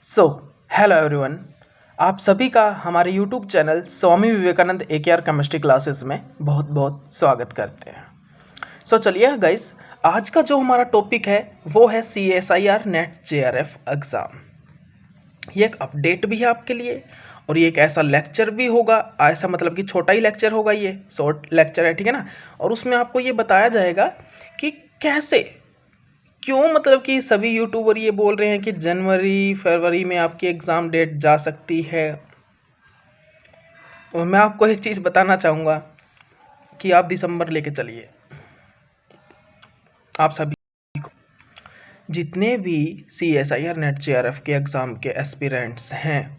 So hello everyone. आप सभी का हमारे YouTube channel Swami Vivekananda AKR chemistry classes में बहुत बहुत स्वागत करते हैं। चलिए गाइस, आज का जो हमारा टॉपिक है वो है CSIR नेट JRF एग्ज़ाम। ये एक अपडेट भी है आपके लिए और ये एक ऐसा लेक्चर भी होगा, ऐसा मतलब कि छोटा ही लेक्चर होगा, ये शॉर्ट लेक्चर है, ठीक है ना। और उसमें आपको ये बताया जाएगा कि कैसे, क्यों, मतलब कि सभी यूट्यूबर ये बोल रहे हैं कि जनवरी फरवरी में आपकी एग्ज़ाम डेट जा सकती है। और मैं आपको एक चीज़ बताना चाहूँगा कि आप दिसंबर लेके चलिए। आप सभी को, जितने भी CSIR नेट JRF के एग्ज़ाम के एस्पिरेंट्स हैं,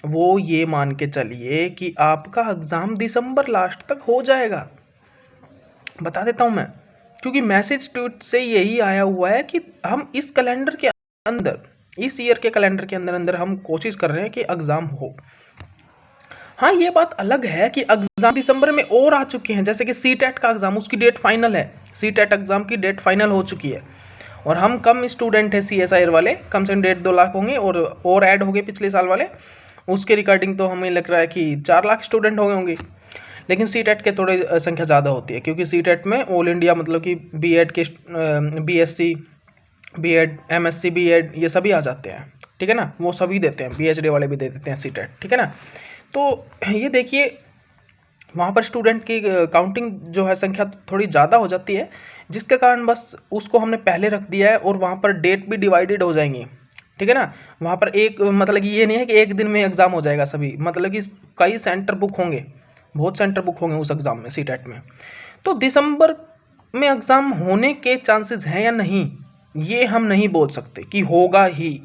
वो ये मान के चलिए कि आपका एग्ज़ाम दिसंबर लास्ट तक हो जाएगा। बता देता हूँ मैं, क्योंकि मैसेज ट्वीट से यही आया हुआ है कि हम इस कैलेंडर के अंदर, इस ईयर के कैलेंडर के अंदर अंदर हम कोशिश कर रहे हैं कि एग्ज़ाम हो। हाँ, ये बात अलग है कि एग्ज़ाम दिसंबर में और आ चुके हैं, जैसे कि CTET का एग्ज़ाम, उसकी डेट फाइनल है। CTET एग्ज़ाम की डेट फाइनल हो चुकी है और हम कम स्टूडेंट हैं CSIR वाले, कम से कम 1.5-2 लाख होंगे और ऐड हो गए पिछले साल वाले। उसके रिगार्डिंग तो हमें लग रहा है कि 4 लाख स्टूडेंट हो गए होंगे। लेकिन CTET के थोड़े संख्या ज़्यादा होती है, क्योंकि CTET में ऑल इंडिया मतलब कि B.Ed के BSc B.Ed MSc B.Ed ये सभी आ जाते हैं, ठीक है ना। वो सभी देते हैं, PhD वाले भी दे देते हैं CTET, ठीक है ना। तो ये देखिए, वहाँ पर स्टूडेंट की काउंटिंग जो है, संख्या थोड़ी ज़्यादा हो जाती है, जिसके कारण बस उसको हमने पहले रख दिया है और वहाँ पर डेट भी डिवाइडेड हो जाएंगी, ठीक है ना। वहाँ पर एक मतलब कि ये नहीं है कि एक दिन में एग्ज़ाम हो जाएगा सभी, मतलब कि कई सेंटर बुक होंगे, बहुत सेंटर बुक होंगे उस एग्ज़ाम में, CTET में। तो दिसंबर में एग्ज़ाम होने के चांसेस हैं या नहीं, ये हम नहीं बोल सकते कि होगा ही,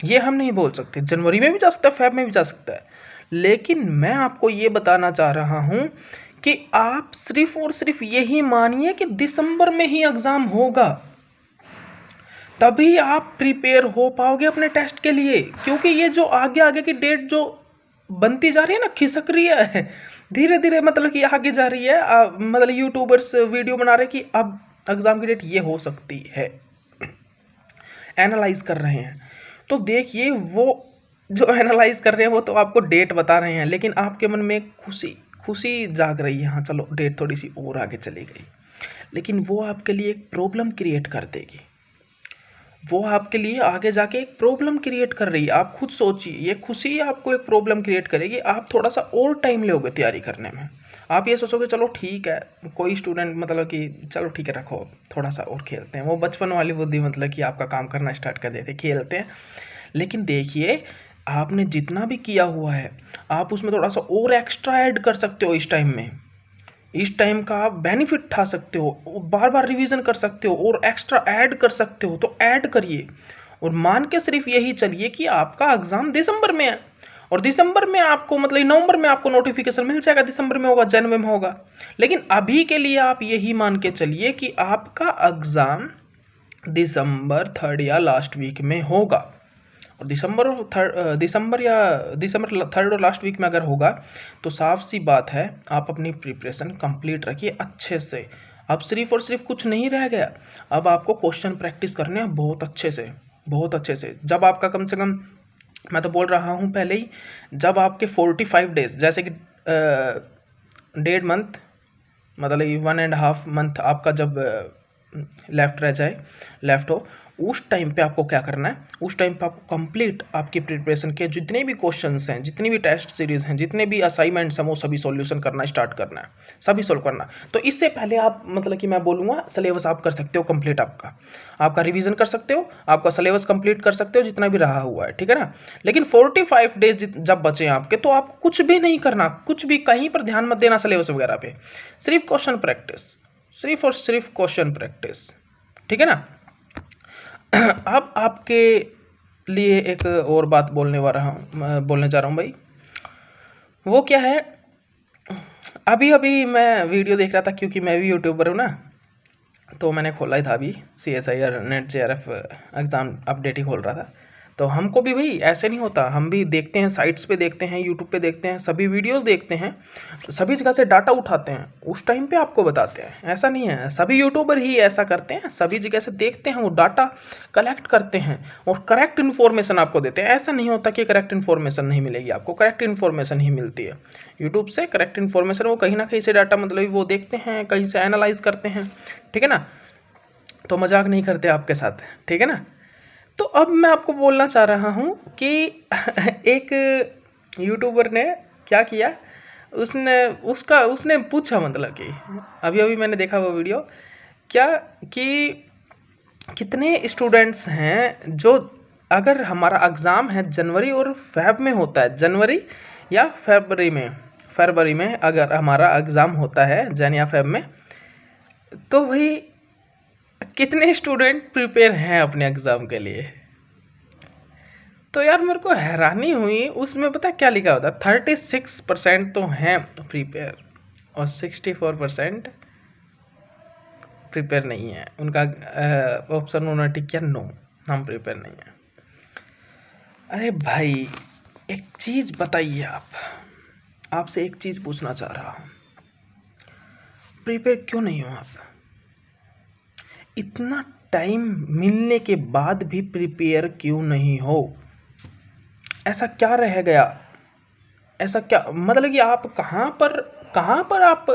ये हम नहीं बोल सकते। जनवरी में भी जा सकता है, फेब में भी जा सकता है। लेकिन मैं आपको ये बताना चाह रहा हूँ कि आप सिर्फ और सिर्फ यही मानिए कि दिसंबर में ही एग्ज़ाम होगा, तभी आप प्रिपेयर हो पाओगे अपने टेस्ट के लिए। क्योंकि ये जो आगे आगे की डेट जो बनती जा रही है ना, खिसक रही है धीरे धीरे, मतलब कि आगे जा रही है। मतलब यूट्यूबर्स वीडियो बना रहे कि अब एग्ज़ाम की डेट ये हो सकती है, एनालाइज कर रहे हैं। तो देखिए, वो जो एनालाइज कर रहे हैं वो तो आपको डेट बता रहे हैं, लेकिन आपके मन में खुशी खुशी जाग रही है, हाँ चलो डेट थोड़ी सी और आगे चली गई। लेकिन वो आपके लिए एक प्रॉब्लम क्रिएट कर देगी, वो आपके लिए आगे जाके एक प्रॉब्लम क्रिएट कर रही है। आप खुद सोचिए, ये खुशी आपको एक प्रॉब्लम क्रिएट करेगी। आप थोड़ा सा और टाइम लोगे तैयारी करने में। आप ये सोचोगे चलो ठीक है, कोई स्टूडेंट मतलब कि चलो ठीक है रखो, थोड़ा सा और खेलते हैं। वो बचपन वाली बुद्धि मतलब कि आपका काम करना स्टार्ट कर देते, खेलते हैं। लेकिन देखिए, आपने जितना भी किया हुआ है, आप उसमें थोड़ा सा और एक्स्ट्रा ऐड कर सकते हो। इस टाइम का आप बेनिफिट उठा सकते हो, बार बार रिवीजन कर सकते हो और एक्स्ट्रा ऐड कर सकते हो। तो ऐड करिए और मान के सिर्फ यही चलिए कि आपका एग्ज़ाम दिसंबर में है और दिसंबर में आपको मतलब नवंबर में आपको नोटिफिकेशन मिल जाएगा, दिसंबर में होगा, जनवरी में होगा। लेकिन अभी के लिए आप यही मान के चलिए कि आपका एग्ज़ाम दिसंबर 3rd या लास्ट वीक में होगा। और दिसंबर 3rd और लास्ट वीक में अगर होगा तो साफ सी बात है, आप अपनी प्रिपरेशन कंप्लीट रखिए अच्छे से। अब सिर्फ और सिर्फ कुछ नहीं रह गया, अब आपको क्वेश्चन प्रैक्टिस करने हैं बहुत अच्छे से, बहुत अच्छे से। जब आपका कम से कम, मैं तो बोल रहा हूँ पहले ही, जब आपके 45 डेज, जैसे कि 1.5 मंथ मतलब 1.5 मंथ आपका जब लेफ्ट रह जाए, लेफ्ट हो, उस टाइम पे आपको क्या करना है, उस टाइम पे आपको कंप्लीट आपकी प्रिपरेशन के जितने भी क्वेश्चंस हैं, जितनी भी टेस्ट सीरीज़ हैं, जितने भी असाइनमेंट्स हैं, वो सभी सॉल्यूशन करना स्टार्ट करना है, सभी सोल्व करना। तो इससे पहले आप मतलब कि मैं बोलूँगा सिलेबस आप कर सकते हो कंप्लीट, आपका रिवीजन कर सकते हो, आपका सिलेबस कंप्लीट कर सकते हो जितना भी रहा हुआ है, ठीक है ना। लेकिन 45 डेज जब बचे आपके, तो आपको कुछ भी नहीं करना, कुछ भी कहीं पर ध्यान मत देना सिलेबस वगैरह पे, सिर्फ क्वेश्चन प्रैक्टिस, सिर्फ और सिर्फ क्वेश्चन प्रैक्टिस, ठीक है ना। अब आपके लिए एक और बात बोलने जा रहा हूँ भाई। वो क्या है, अभी अभी मैं वीडियो देख रहा था, क्योंकि मैं भी यूट्यूबर हूँ ना, तो मैंने खोला ही था अभी CSIR net JRF exam update ही खोल रहा था। तो हमको भी भाई ऐसे नहीं होता, हम भी देखते हैं, साइट्स पे देखते हैं, यूट्यूब पे देखते हैं, सभी वीडियोस देखते हैं, सभी जगह से डाटा उठाते हैं, उस टाइम पे आपको बताते हैं। ऐसा नहीं है, सभी यूट्यूबर ही ऐसा करते हैं, सभी जगह से देखते हैं, वो डाटा कलेक्ट करते हैं और करेक्ट इन्फॉर्मेशन आपको देते हैं। ऐसा नहीं होता कि करेक्ट इन्फॉर्मेशन नहीं मिलेगी, आपको करेक्ट इन्फॉर्मेशन ही मिलती है यूट्यूब से। करेक्ट इन्फॉर्मेशन वो कहीं ना कहीं से डाटा मतलब वो देखते हैं, कहीं से एनालाइज करते हैं, ठीक है ना। तो मजाक नहीं करते आपके साथ, ठीक है ना। तो अब मैं आपको बोलना चाह रहा हूँ कि एक यूट्यूबर ने क्या किया, उसने पूछा, मतलब कि अभी अभी मैंने देखा वो वीडियो, क्या कि कितने स्टूडेंट्स हैं जो, अगर हमारा एग्ज़ाम है जनवरी और फेब में होता है, जनवरी या फरवरी में अगर हमारा एग्ज़ाम होता है जन या फेब में, तो भाई कितने स्टूडेंट प्रिपेयर हैं अपने एग्ज़ाम के लिए। तो यार मेरे को हैरानी हुई, उसमें पता क्या लिखा होता, 36% तो हैं प्रिपेयर और 64% प्रिपेयर नहीं है। उनका ऑप्शन उन्होंने टिक किया नो, हम प्रिपेयर नहीं है। अरे भाई एक चीज़ बताइए, आपसे एक चीज़ पूछना चाह रहा हूँ, प्रिपेयर क्यों नहीं हो आप? इतना टाइम मिलने के बाद भी प्रिपेयर क्यों नहीं हो? ऐसा क्या रह गया? ऐसा क्या मतलब कि आप कहाँ पर आप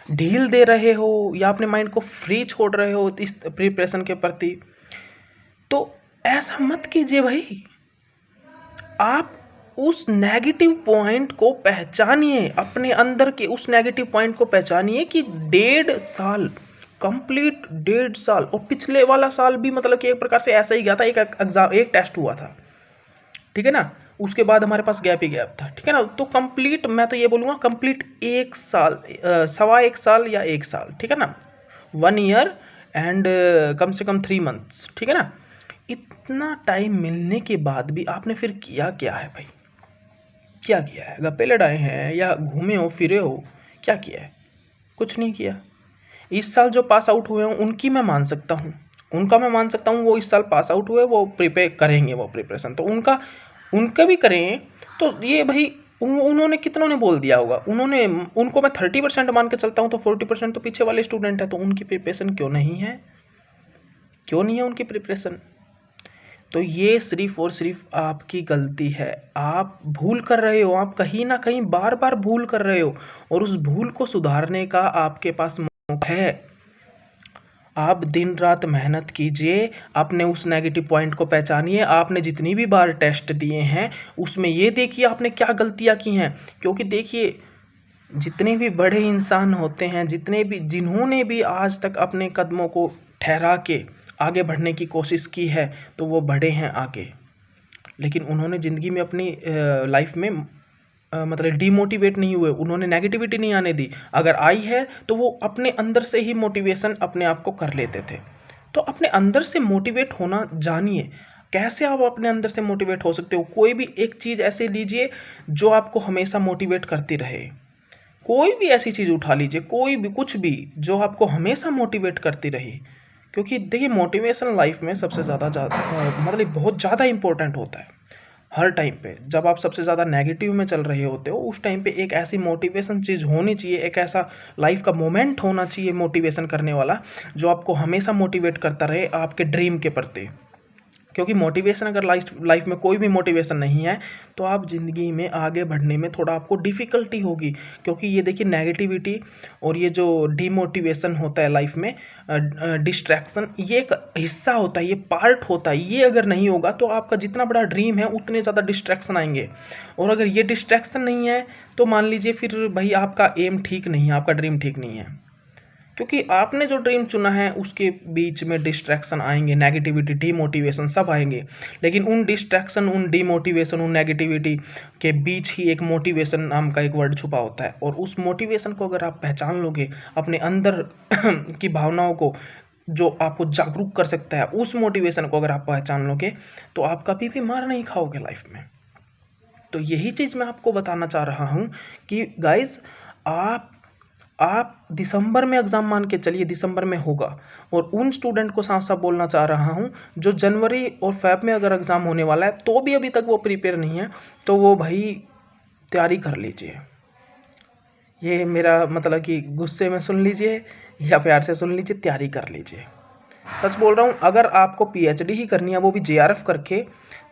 ढील दे रहे हो या अपने माइंड को फ्री छोड़ रहे हो इस प्रिपरेशन के प्रति? तो ऐसा मत कीजिए भाई। आप उस नेगेटिव पॉइंट को पहचानिए, अपने अंदर के उस नेगेटिव पॉइंट को पहचानिए कि 1.5 साल कंप्लीट, 1.5 साल, और पिछले वाला साल भी मतलब कि एक प्रकार से ऐसा ही गया था, एक एग्जाम, एक टेस्ट हुआ था, ठीक है ना, उसके बाद हमारे पास गैप ही गैप था, ठीक है ना। तो कंप्लीट, मैं तो ये बोलूँगा कंप्लीट 1 साल, 1.25 साल या 1 साल, ठीक है ना, 1 ईयर एंड कम से कम 3 मंथ्स, ठीक है ना। इतना टाइम मिलने के बाद भी आपने फिर किया क्या है भाई? क्या किया है? गप्पे लड़ाए हैं या घूमे हो फिरे हो? क्या किया है? कुछ नहीं किया। इस साल जो पास आउट हुए हैं उनकी मैं मान सकता हूँ, उनका मैं मान सकता हूँ, वो इस साल पास आउट हुए, वो प्रिपेयर करेंगे, वो प्रिपरेशन तो उनका भी करें। तो ये भाई उन्होंने कितनों ने बोल दिया होगा, उनको मैं 30% मान के चलता हूँ, तो 40% तो पीछे वाले स्टूडेंट है, तो उनकी प्रिपरेशन क्यों नहीं है? क्यों नहीं है उनकी प्रिपरेशन? तो ये सिर्फ और सिर्फ आपकी गलती है, आप भूल कर रहे हो, आप कहीं ना कहीं बार बार भूल कर रहे हो, और उस भूल को सुधारने का आपके पास मौका है। आप दिन रात मेहनत कीजिए, अपने उस नेगेटिव पॉइंट को पहचानिए, आपने जितनी भी बार टेस्ट दिए हैं उसमें ये देखिए आपने क्या गलतियां की हैं। क्योंकि देखिए जितने भी बड़े इंसान होते हैं, जिन्होंने भी आज तक अपने कदमों को ठहरा के आगे बढ़ने की कोशिश की है, तो वो बड़े हैं आगे, लेकिन उन्होंने ज़िंदगी में अपनी लाइफ में मतलब डिमोटिवेट नहीं हुए, उन्होंने नेगेटिविटी नहीं आने दी। अगर आई है तो वो अपने अंदर से ही मोटिवेशन अपने आप को कर लेते थे। तो अपने अंदर से मोटिवेट होना जानिए। कैसे आप अपने अंदर से मोटिवेट हो सकते हो? कोई भी एक चीज़ ऐसे लीजिए जो आपको हमेशा मोटिवेट करती रहे। कोई भी ऐसी चीज़ उठा लीजिए, कोई भी, कुछ भी जो आपको हमेशा मोटिवेट करती रहे। क्योंकि देखिए मोटिवेशन लाइफ में सबसे ज़्यादा मतलब बहुत ज़्यादा इंपॉर्टेंट होता है। हर टाइम पे जब आप सबसे ज़्यादा नेगेटिव में चल रहे होते हो, उस टाइम पे एक ऐसी मोटिवेशन चीज़ होनी चाहिए, एक ऐसा लाइफ का मोमेंट होना चाहिए मोटिवेशन करने वाला, जो आपको हमेशा मोटिवेट करता रहे आपके ड्रीम के प्रति। क्योंकि मोटिवेशन, अगर लाइफ में कोई भी मोटिवेशन नहीं है तो आप ज़िंदगी में आगे बढ़ने में थोड़ा आपको डिफ़िकल्टी होगी। क्योंकि ये देखिए नेगेटिविटी और ये जो डिमोटिवेशन होता है लाइफ में, डिस्ट्रैक्शन, ये एक हिस्सा होता है, ये पार्ट होता है। ये अगर नहीं होगा तो आपका जितना बड़ा ड्रीम है उतने ज़्यादा डिस्ट्रैक्शन आएंगे। और अगर ये डिस्ट्रैक्शन नहीं है तो मान लीजिए फिर भाई आपका एम ठीक नहीं है, आपका ड्रीम ठीक नहीं है। क्योंकि आपने जो ड्रीम चुना है उसके बीच में डिस्ट्रैक्शन आएंगे, नेगेटिविटी, डीमोटिवेशन सब आएंगे। लेकिन उन डिस्ट्रैक्शन, उन डीमोटिवेशन, उन नेगेटिविटी के बीच ही एक मोटिवेशन नाम का एक वर्ड छुपा होता है। और उस मोटिवेशन को अगर आप पहचान लोगे, अपने अंदर की भावनाओं को जो आपको जागरूक कर सकता है, उस मोटिवेशन को अगर आप पहचान लोगे तो आप कभी भी मार नहीं खाओगे लाइफ में। तो यही चीज़ मैं आपको बताना चाह रहा हूँ कि गाइज, आप आप दिसंबर में एग्ज़ाम मान के चलिए, दिसंबर में होगा। और उन स्टूडेंट को साफ साफ बोलना चाह रहा हूँ जो जनवरी और फेब में अगर एग्ज़ाम होने वाला है तो भी अभी तक वो प्रिपेयर नहीं है, तो वो भाई तैयारी कर लीजिए। ये मेरा मतलब कि गुस्से में सुन लीजिए या प्यार से सुन लीजिए, तैयारी कर लीजिए। सच बोल रहा हूँ, अगर आपको पीएचडी ही करनी है वो भी जेआरएफ करके,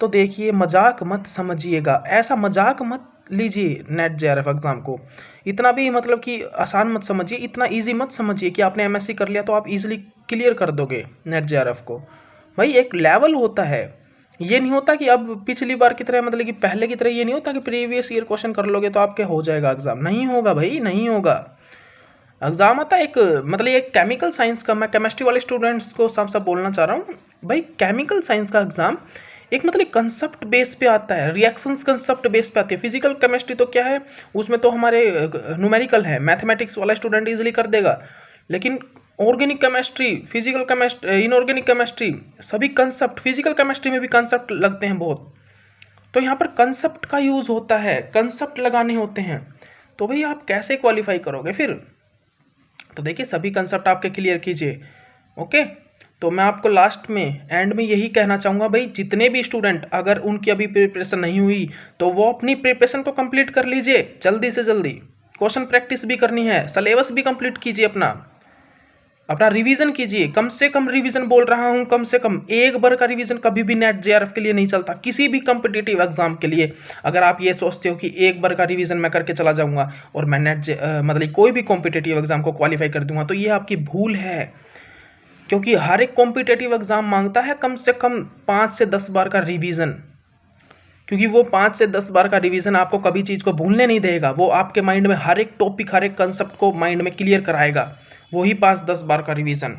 तो देखिए मजाक मत समझिएगा, ऐसा मजाक मत लीजिए नेट जेआरएफ एग्ज़ाम को। इतना भी मतलब कि आसान मत समझिए, इतना इजी मत समझिए कि आपने एमएससी कर लिया तो आप इजीली क्लियर कर दोगे नेट जेआरएफ को। भाई एक लेवल होता है, ये नहीं होता कि अब पिछली बार की तरह मतलब कि पहले की तरह ये नहीं होता कि प्रीवियस ईयर क्वेश्चन कर लोगे तो आपके हो जाएगा एग्ज़ाम। नहीं होगा भाई, नहीं होगा। एग्ज़ाम आता है एक मतलब ये केमिकल साइंस का, मैं केमिस्ट्री वाले स्टूडेंट्स को साफ साफ बोलना चाह रहा हूँ भाई, केमिकल साइंस का एग्ज़ाम एक मतलब कंसेप्ट बेस पे आता है, रिएक्शंस कंसेप्ट बेस पे आती है। फिजिकल केमिस्ट्री तो क्या है, उसमें तो हमारे न्यूमेरिकल है, मैथमेटिक्स वाला स्टूडेंट इजीली कर देगा। लेकिन organic chemistry, physical chemistry, inorganic chemistry, सभी कंसेप्ट, फिजिकल केमिस्ट्री में भी कंसेप्ट लगते हैं बहुत, तो यहाँ पर कंसेप्ट का यूज़ होता है, कंसेप्ट लगाने होते हैं। तो भाई आप कैसे क्वालिफाई करोगे फिर? तो देखिए सभी कंसेप्ट आपके क्लियर कीजिए। ओके, तो मैं आपको लास्ट में एंड में यही कहना चाहूँगा भाई, जितने भी स्टूडेंट अगर उनकी अभी प्रिपरेशन नहीं हुई तो वो अपनी प्रिपरेशन को कंप्लीट कर लीजिए जल्दी से जल्दी। क्वेश्चन प्रैक्टिस भी करनी है, सिलेबस भी कंप्लीट कीजिए, अपना रिवीजन कीजिए। कम से कम रिवीजन बोल रहा हूँ, कम से कम एक बार का रिवीजन कभी भी नेट जेआरएफ के लिए नहीं चलता, किसी भी कम्पिटिटिव एग्जाम के लिए। अगर आप ये सोचते हो कि एक बार का रिवीजन मैं करके चला जाऊँगा और मैं मतलब कोई भी कॉम्पिटिटिव एग्जाम को क्वालिफाई कर दूंगा, तो ये आपकी भूल है। क्योंकि हर एक कॉम्पिटिटिव एग्जाम मांगता है कम से कम 5 से 10 बार का रिवीजन, क्योंकि वो 5 से 10 बार का रिवीजन आपको कभी चीज़ को भूलने नहीं देगा। वो आपके माइंड में हर एक टॉपिक, हर एक कंसेप्ट को माइंड में क्लियर कराएगा, वही 5-10 बार का रिवीजन।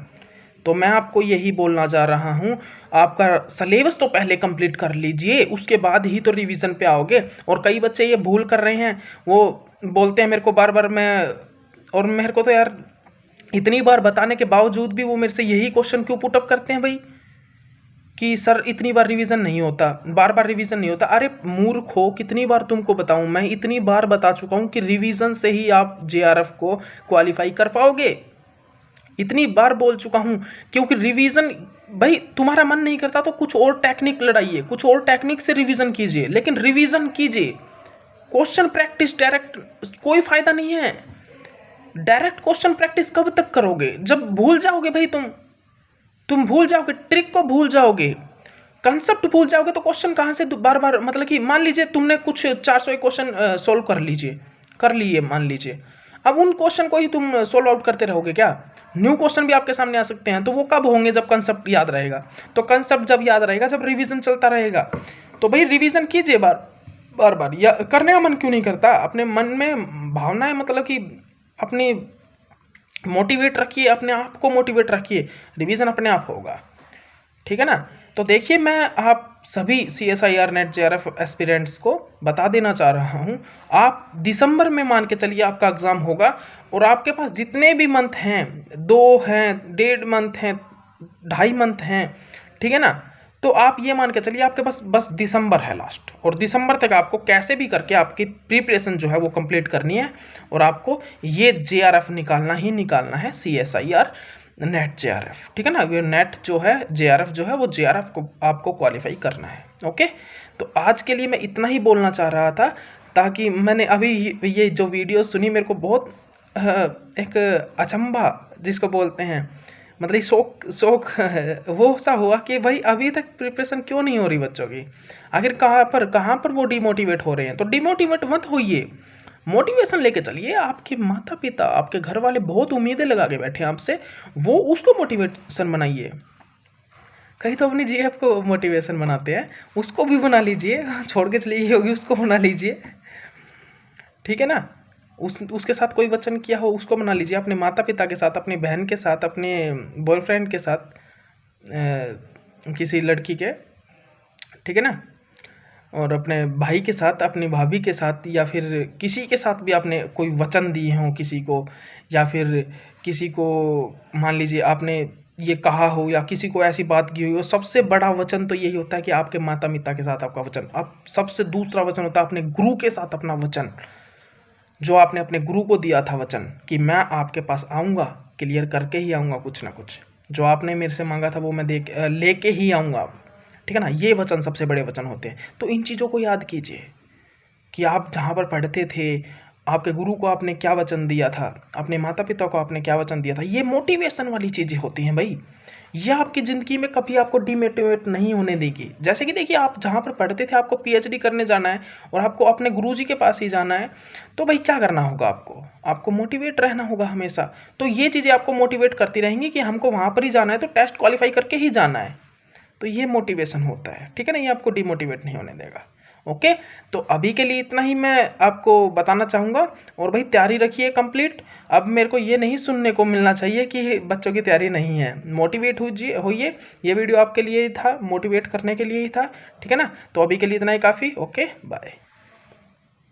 तो मैं आपको यही बोलना चाह रहा हूँ, आपका सिलेबस तो पहले कंप्लीट कर लीजिए, उसके बाद ही तो रिवीजन पे आओगे। और कई बच्चे ये भूल कर रहे हैं, वो बोलते हैं मेरे को बार बार, और मेरे को तो यार इतनी बार बताने के बावजूद भी वो मेरे से यही क्वेश्चन क्यों पुटअप करते हैं भाई कि सर इतनी बार रिवीजन नहीं होता, बार बार रिवीजन नहीं होता। अरे मूर्ख हो, कितनी बार तुमको बताऊं, मैं इतनी बार बता चुका हूं कि रिवीजन से ही आप जेआरएफ को क्वालिफाई कर पाओगे, इतनी बार बोल चुका हूं। क्योंकि रिवीजन भाई तुम्हारा मन नहीं करता तो कुछ और टेक्निक लड़ाइए, कुछ और टेक्निक से रिवीजन कीजिए, लेकिन रिवीजन कीजिए। क्वेश्चन प्रैक्टिस डायरेक्ट कोई फायदा नहीं है। डायरेक्ट क्वेश्चन प्रैक्टिस कब तक करोगे? जब भूल जाओगे भाई, तुम भूल जाओगे, ट्रिक को भूल जाओगे, कंसेप्ट भूल जाओगे, तो क्वेश्चन कहाँ से बार बार, मतलब कि मान लीजिए तुमने कुछ 400 क्वेश्चन सोल्व कर लिए मान लीजिए, अब उन क्वेश्चन को ही तुम सोल्व आउट करते रहोगे क्या? न्यू क्वेश्चन भी आपके सामने आ सकते हैं, तो वो कब होंगे? जब कंसेप्ट याद रहेगा। तो कंसेप्ट जब याद रहेगा, जब रिवीजन चलता रहेगा। तो भाई रिवीजन कीजिए बार बार। या करने का मन क्यों नहीं करता? अपने मन में भावनाएं मतलब कि अपनी मोटिवेट रखिए, अपने आप को मोटिवेट रखिए, रिवीजन अपने आप होगा। ठीक है ना? तो देखिए मैं आप सभी CSIR नेट JRF एस्पिरेंट्स को बता देना चाह रहा हूँ, आप दिसंबर में मान के चलिए आपका एग्ज़ाम होगा, और आपके पास जितने भी मंथ हैं, 2 हैं, 1.5 मंथ हैं, 2.5 मंथ हैं, ठीक है ना? तो आप ये मान के चलिए आपके पास बस दिसंबर है लास्ट, और दिसंबर तक आपको कैसे भी करके आपकी प्रिपरेशन जो है वो कंप्लीट करनी है, और आपको ये JRF निकालना ही निकालना है, CSIR नेट JRF। ठीक है ना? ये नेट जो है JRF जो है वो JRF को आपको क्वालिफाई करना है। ओके, तो आज के लिए मैं इतना ही बोलना चाह रहा था, ताकि मैंने अभी ये जो वीडियो सुनी, मेरे को बहुत एक अचंभा जिसको बोलते हैं, मतलब शौक वो सा हुआ कि भाई अभी तक प्रिपरेशन क्यों नहीं हो रही बच्चों की, आखिर कहाँ पर वो डिमोटिवेट हो रहे हैं। तो डिमोटिवेट मत होइए, मोटिवेशन लेके चलिए। आपके माता पिता, आपके घर वाले बहुत उम्मीदें लगा के बैठे हैं आपसे, वो उसको मोटिवेशन बनाइए। कहीं तो अपनी जीएफ को मोटिवेशन बनाते हैं, उसको भी बना लीजिए, छोड़ के चली होगी उसको बना लीजिए। ठीक है ना? उसके साथ कोई वचन किया हो उसको बना लीजिए, अपने माता पिता के साथ, अपनी बहन के साथ, अपने बॉयफ्रेंड के साथ, किसी लड़की के, ठीक है ना? और अपने भाई के साथ, अपनी भाभी के साथ, या फिर किसी के साथ भी आपने कोई वचन दिए हों किसी को, या फिर किसी को मान लीजिए आपने ये कहा हो, या किसी को ऐसी बात की हुई हो, सबसे बड़ा वचन तो यही होता है कि आपके माता पिता के साथ आपका वचन। अब सबसे दूसरा वचन होता है अपने गुरु के साथ अपना वचन। जो आपने अपने गुरु को दिया था वचन कि मैं आपके पास आऊँगा, क्लियर करके ही आऊँगा कुछ ना कुछ, जो आपने मेरे से मांगा था वो मैं लेके ही आऊँगा, ठीक है ना। ये वचन सबसे बड़े वचन होते हैं। तो इन चीज़ों को याद कीजिए कि आप जहाँ पर पढ़ते थे, आपके गुरु को आपने क्या वचन दिया था, अपने माता पिता को आपने क्या वचन दिया था। ये मोटिवेशन वाली चीज़ें होती हैं भाई। ये आपकी ज़िंदगी में कभी आपको डिमोटिवेट नहीं होने देगी। जैसे कि देखिए, आप जहाँ पर पढ़ते थे, आपको पीएचडी करने जाना है और आपको अपने गुरुजी के पास ही जाना है, तो भाई क्या करना होगा आपको मोटिवेट रहना होगा हमेशा। तो ये चीज़ें आपको मोटिवेट करती रहेंगी कि हमको वहाँ पर ही जाना है, तो टेस्ट क्वालिफाई करके ही जाना है। तो ये मोटिवेशन होता है, ठीक है ना। ये आपको डिमोटिवेट नहीं होने देगा। ओके, तो अभी के लिए इतना ही मैं आपको बताना चाहूँगा। और भाई तैयारी रखिए कंप्लीट। अब मेरे को ये नहीं सुनने को मिलना चाहिए कि बच्चों की तैयारी नहीं है। मोटिवेट होइए। ये वीडियो आपके लिए ही था, मोटिवेट करने के लिए ही था, ठीक है ना। तो अभी के लिए इतना ही काफ़ी। Okay, bye.